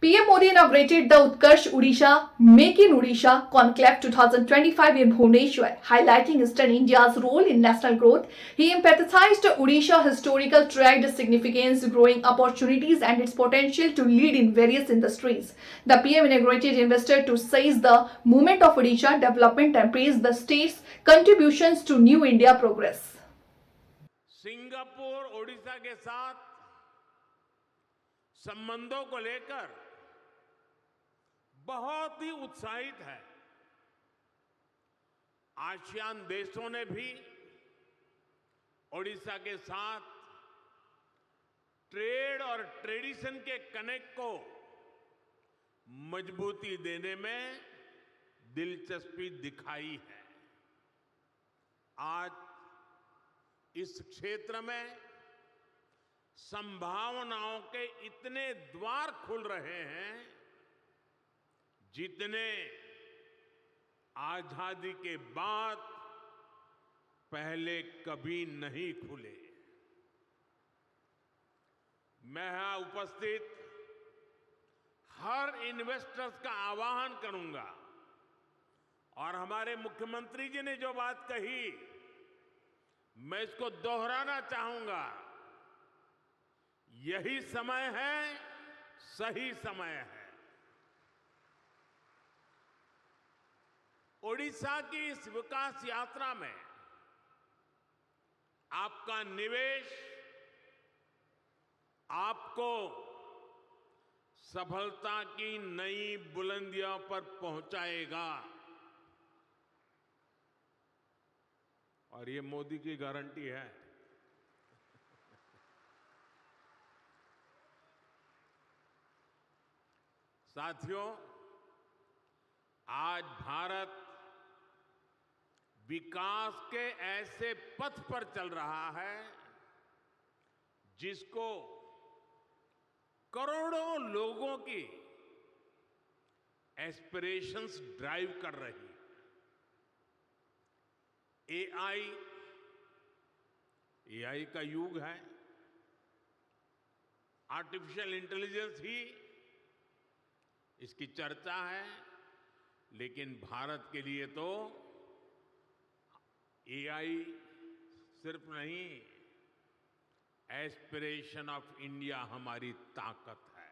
PM Modi inaugurated the Utkarsh Odisha Make in Odisha Conclave 2025 in Bhubaneswar, highlighting Eastern India's role in national growth. He emphasized Odisha's historical trade significance, growing opportunities, and its potential to lead in various industries. The PM inaugurated investors to seize the movement of Odisha development and praised the state's contributions to New India progress. Singapore Odisha के साथ संबंधों को लेकर बहुत ही उत्साहित है। ASEAN देशों ने भी ओडिशा के साथ ट्रेड और ट्रेडिशन के कनेक्ट को मजबूती देने में दिलचस्पी दिखाई है। आज इस क्षेत्र में संभावनाओं के इतने द्वार खुल रहे हैं जितने आजादी के बाद पहले कभी नहीं खुले। मैं यहां उपस्थित हर इन्वेस्टर्स का आह्वान करूंगा और हमारे मुख्यमंत्री जी ने जो बात कही मैं इसको दोहराना चाहूंगा। यही समय है, सही समय है। ओडिशा की इस विकास यात्रा में आपका निवेश आपको सफलता की नई बुलंदियों पर पहुंचाएगा और ये मोदी की गारंटी है। साथियों, आज भारत विकास के ऐसे पथ पर चल रहा है जिसको करोड़ों लोगों की एस्पिरेशंस ड्राइव कर रही है। एआई का युग है। आर्टिफिशियल इंटेलिजेंस ही इसकी चर्चा है, लेकिन भारत के लिए तो एआई सिर्फ नहीं, एस्पिरेशन ऑफ इंडिया हमारी ताकत है।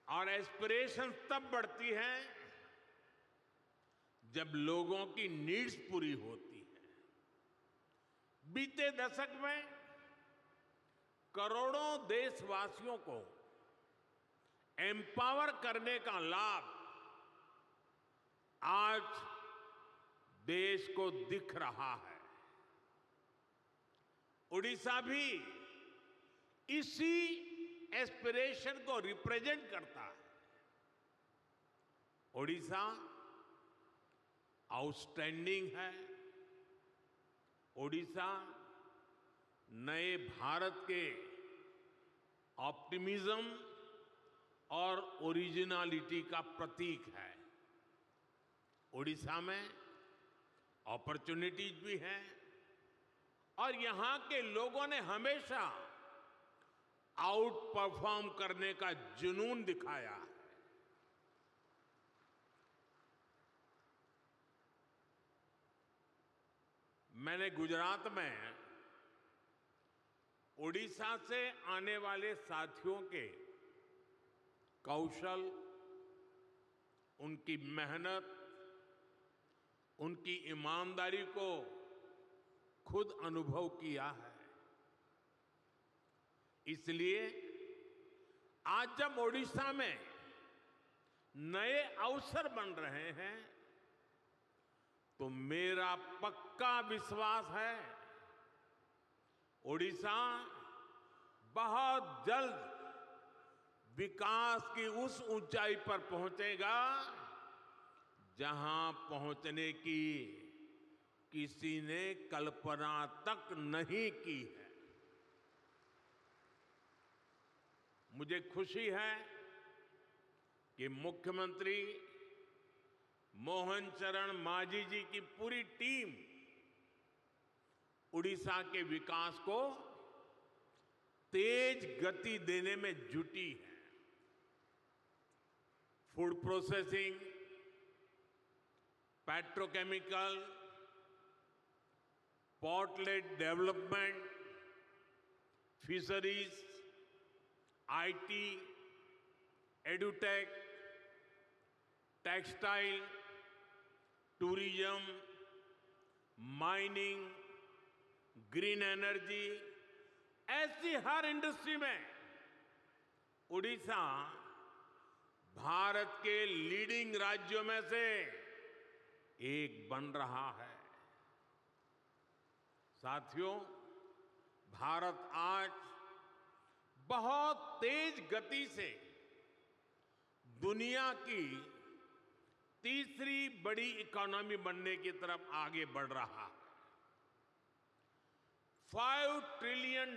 और एस्पिरेशन तब बढ़ती है जब लोगों की नीड्स पूरी होती है। बीते दशक में करोड़ों देशवासियों को एम्पावर करने का लाभ आज देश को दिख रहा है। ओडिशा भी इसी एस्पिरेशन को रिप्रेजेंट करता है। ओडिशा आउटस्टैंडिंग है। ओडिशा नए भारत के ऑप्टिमिज्म और ओरिजिनलिटी का प्रतीक है। ओडिशा में अपॉर्चुनिटीज भी हैं और यहां के लोगों ने हमेशा आउट परफॉर्म करने का जुनून दिखाया है। मैंने गुजरात में ओडिशा से आने वाले साथियों के कौशल, उनकी मेहनत, उनकी ईमानदारी को खुद अनुभव किया है। इसलिए आज जब ओडिशा में नए अवसर बन रहे हैं तो मेरा पक्का विश्वास है ओडिशा बहुत जल्द विकास की उस ऊंचाई पर पहुंचेगा जहां पहुंचने की किसी ने कल्पना तक नहीं की है। मुझे खुशी है कि मुख्यमंत्री मोहन चरण मांझी जी की पूरी टीम उड़ीसा के विकास को तेज गति देने में जुटी है। Food processing, petrochemical, port-lead development, fisheries, IT, edutech, textile, tourism, mining, green energy, ऐसी हर इंडस्ट्री में उड़ीसा भारत के लीडिंग राज्यों में से एक बन रहा है। साथियों, भारत आज बहुत तेज गति से दुनिया की तीसरी बड़ी इकोनॉमी बनने की तरफ आगे बढ़ रहा है। $5 ट्रिलियन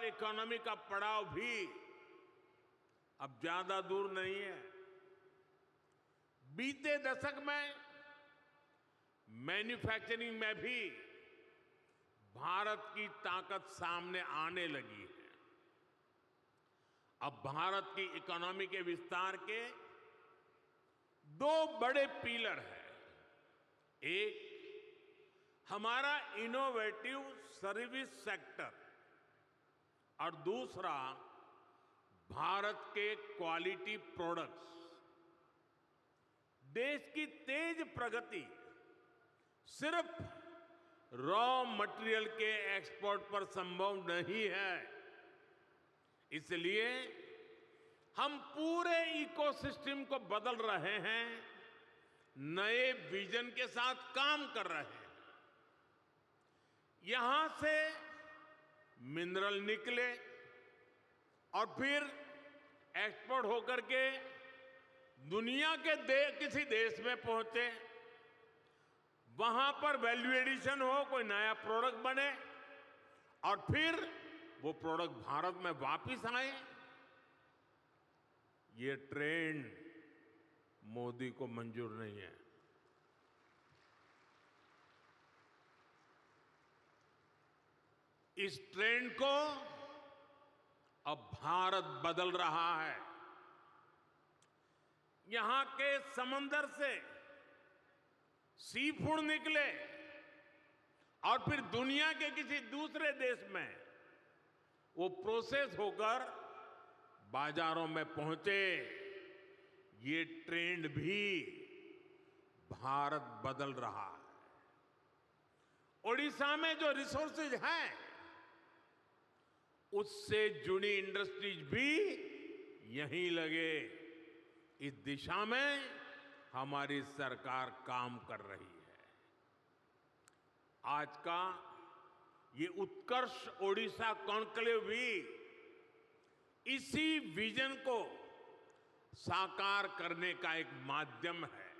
इकोनॉमी का पड़ाव भी अब ज्यादा दूर नहीं है। बीते दशक में मैन्युफैक्चरिंग में भी भारत की ताकत सामने आने लगी है। अब भारत की इकोनॉमी के विस्तार के दो बड़े पिलर हैं। एक हमारा इनोवेटिव सर्विस सेक्टर और दूसरा भारत के क्वालिटी प्रोडक्ट्स। देश की तेज प्रगति सिर्फ रॉ मटेरियल के एक्सपोर्ट पर संभव नहीं है। इसलिए हम पूरे इकोसिस्टम को बदल रहे हैं, नए विजन के साथ काम कर रहे हैं। यहां से मिनरल निकले और फिर एक्सपोर्ट होकर के दुनिया के किसी देश में पहुंचे, वहां पर वैल्यू एडिशन हो, कोई नया प्रोडक्ट बने और फिर वो प्रोडक्ट भारत में वापस आए। ये ट्रेंड मोदी को मंजूर नहीं है। इस ट्रेंड को अब भारत बदल रहा है। यहां के समंदर से सी फूड निकले और फिर दुनिया के किसी दूसरे देश में वो प्रोसेस होकर बाजारों में पहुंचे। ये ट्रेंड भी भारत बदल रहा है। ओडिशा में जो रिसोर्सेज हैं, उससे जुड़ी इंडस्ट्रीज भी यहीं लगे। इस दिशा में हमारी सरकार काम कर रही है। आज का ये उत्कर्ष ओडिशा कॉन्क्लेव भी इसी विजन को साकार करने का एक माध्यम है।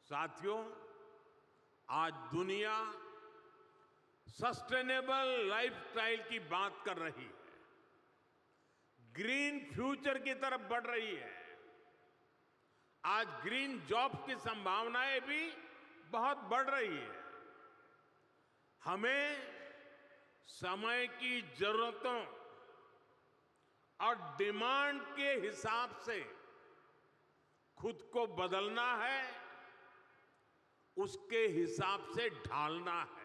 साथियों, आज दुनिया सस्टेनेबल लाइफस्टाइल की बात कर रही है, ग्रीन फ्यूचर की तरफ बढ़ रही है। आज ग्रीन जॉब्स की संभावनाएं भी बहुत बढ़ रही है। हमें समय की जरूरतों और डिमांड के हिसाब से खुद को बदलना है, उसके हिसाब से ढालना है।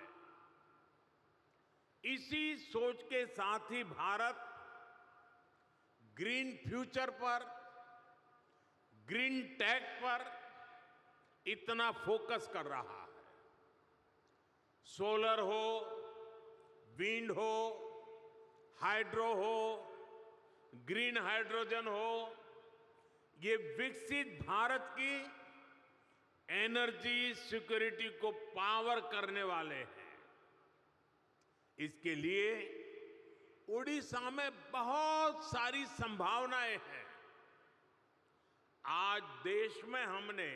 इसी सोच के साथ ही भारत ग्रीन फ्यूचर पर, ग्रीन टेक पर इतना फोकस कर रहा है। सोलर हो, विंड हो, हाइड्रो हो, ग्रीन हाइड्रोजन हो, ये विकसित भारत की एनर्जी सिक्योरिटी को पावर करने वाले हैं। इसके लिए उड़ीसा में बहुत सारी संभावनाएं हैं। आज देश में हमने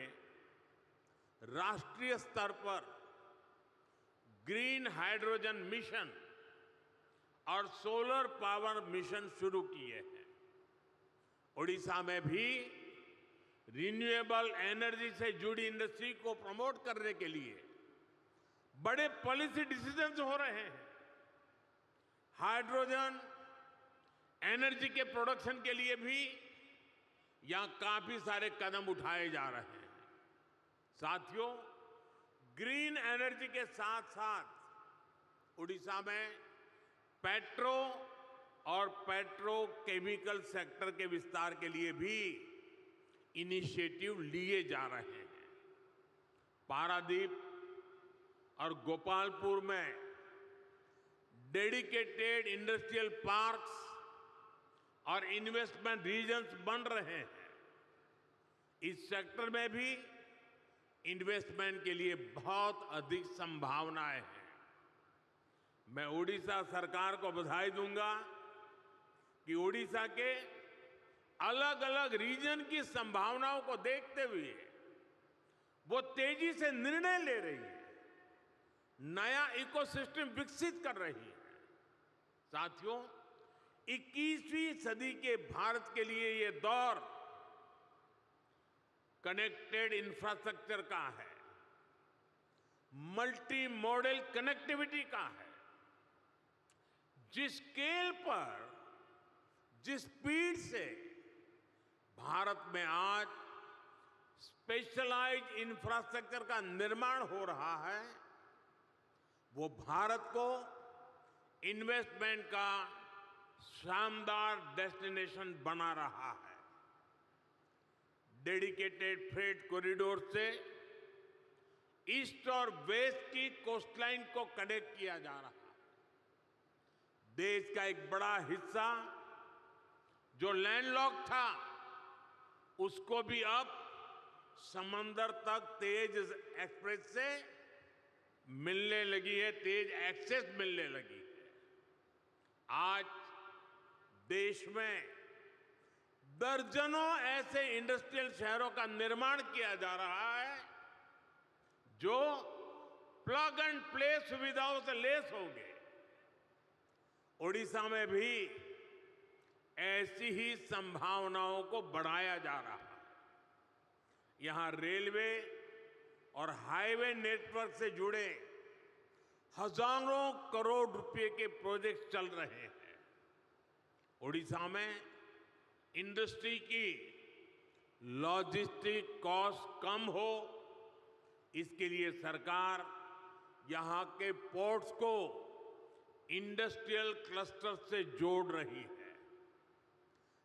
राष्ट्रीय स्तर पर ग्रीन हाइड्रोजन मिशन और सोलर पावर मिशन शुरू किए हैं। उड़ीसा में भी रिन्यूएबल एनर्जी से जुड़ी इंडस्ट्री को प्रमोट करने के लिए बड़े पॉलिसी डिसीजंस हो रहे हैं। हाइड्रोजन एनर्जी के प्रोडक्शन के लिए भी यहां काफी सारे कदम उठाए जा रहे हैं। साथियों, ग्रीन एनर्जी के साथ साथ उड़ीसा में पेट्रो और पेट्रोकेमिकल सेक्टर के विस्तार के लिए भी इनिशिएटिव लिए जा रहे हैं। पारादीप और गोपालपुर में डेडिकेटेड इंडस्ट्रियल पार्क्स और इन्वेस्टमेंट रीजन्स बन रहे हैं। इस सेक्टर में भी इन्वेस्टमेंट के लिए बहुत अधिक संभावनाएं हैं। मैं उड़ीसा सरकार को बधाई दूंगा कि उड़ीसा के अलग अलग रीजन की संभावनाओं को देखते हुए वो तेजी से निर्णय ले रही है, नया इकोसिस्टम विकसित कर रही है। साथियों, 21वीं सदी के भारत के लिए ये दौर कनेक्टेड इंफ्रास्ट्रक्चर का है, मल्टी मॉडल कनेक्टिविटी का है। जिस स्केल पर, जिस स्पीड से भारत में आज स्पेशलाइज्ड इंफ्रास्ट्रक्चर का निर्माण हो रहा है, वो भारत को इन्वेस्टमेंट का शानदार डेस्टिनेशन बना रहा है। डेडिकेटेड फ्रेट कॉरिडोर से ईस्ट और वेस्ट की कोस्टलाइन को कनेक्ट किया जा रहा है। देश का एक बड़ा हिस्सा जो लैंडलॉक था, उसको भी अब समंदर तक तेज एक्सप्रेस से मिलने लगी है, तेज एक्सेस मिलने लगी है। आज देश में दर्जनों ऐसे इंडस्ट्रियल शहरों का निर्माण किया जा रहा है जो प्लग एंड प्ले सुविधाओं से लैस होंगे। ओडिशा में भी ऐसी ही संभावनाओं को बढ़ाया जा रहा है। यहां रेलवे और हाईवे नेटवर्क से जुड़े हजारों करोड़ रुपए के प्रोजेक्ट चल रहे हैं। ओडिशा में इंडस्ट्री की लॉजिस्टिक कॉस्ट कम हो, इसके लिए सरकार यहां के पोर्ट्स को इंडस्ट्रियल क्लस्टर से जोड़ रही है।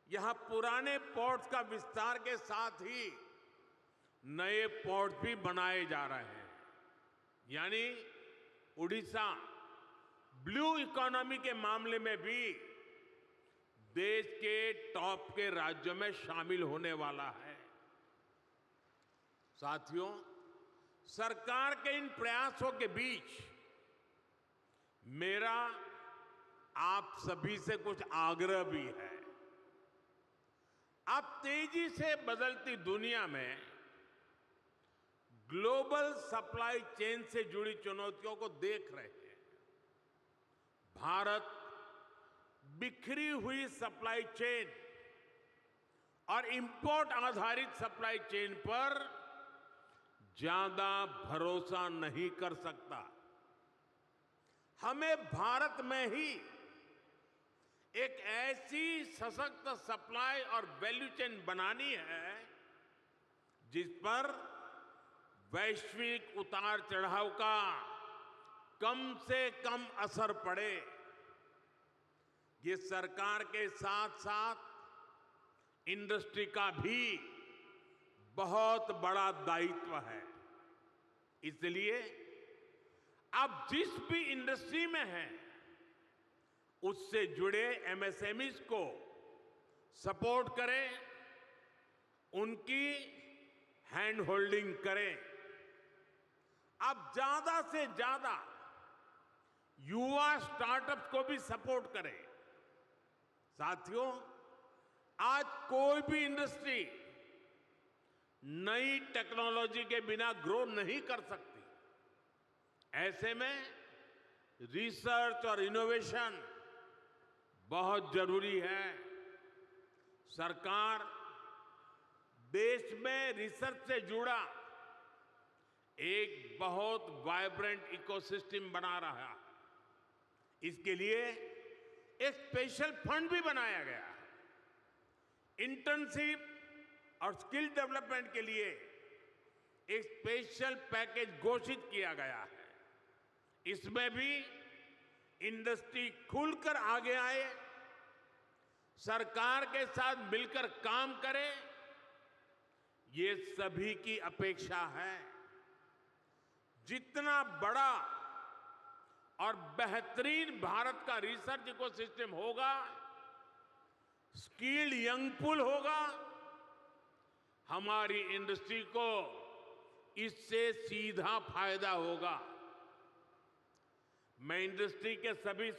यहां पुराने पोर्ट्स का विस्तार के साथ ही नए पोर्ट भी बनाए जा रहे हैं। यानी उड़ीसा ब्लू इकोनॉमी के मामले में भी देश के टॉप के राज्यों में शामिल होने वाला है। साथियों, सरकार के इन प्रयासों के बीच मेरा आप सभी से कुछ आग्रह भी है। आप तेजी से बदलती दुनिया में ग्लोबल सप्लाई चेन से जुड़ी चुनौतियों को देख रहे हैं। भारत बिखरी हुई सप्लाई चेन और इंपोर्ट आधारित सप्लाई चेन पर ज्यादा भरोसा नहीं कर सकता। हमें भारत में ही एक ऐसी सशक्त सप्लाई और वैल्यू चेन बनानी है जिस पर वैश्विक उतार चढ़ाव का कम से कम असर पड़े। ये सरकार के साथ साथ इंडस्ट्री का भी बहुत बड़ा दायित्व है। इसलिए आप जिस भी इंडस्ट्री में हैं, उससे जुड़े एमएसएमईज को सपोर्ट करें, उनकी हैंड होल्डिंग करें। आप ज्यादा से ज्यादा युवा स्टार्टअप्स को भी सपोर्ट करें। साथियों, आज कोई भी इंडस्ट्री नई टेक्नोलॉजी के बिना ग्रो नहीं कर सकती। ऐसे में रिसर्च और इनोवेशन बहुत जरूरी है। सरकार देश में रिसर्च से जुड़ा एक बहुत वाइब्रेंट इकोसिस्टम बना रहा है। इसके लिए एक स्पेशल फंड भी बनाया गया है। इंटर्नशिप और स्किल डेवलपमेंट के लिए एक स्पेशल पैकेज घोषित किया गया है। इसमें भी इंडस्ट्री खुलकर आगे आए, सरकार के साथ मिलकर काम करे, ये सभी की अपेक्षा है। जितना बड़ा और बेहतरीन भारत का रिसर्च इकोसिस्टम होगा, स्किल्ड यंग पूल होगा, हमारी इंडस्ट्री को इससे सीधा फायदा होगा। मैं इंडस्ट्री के सभी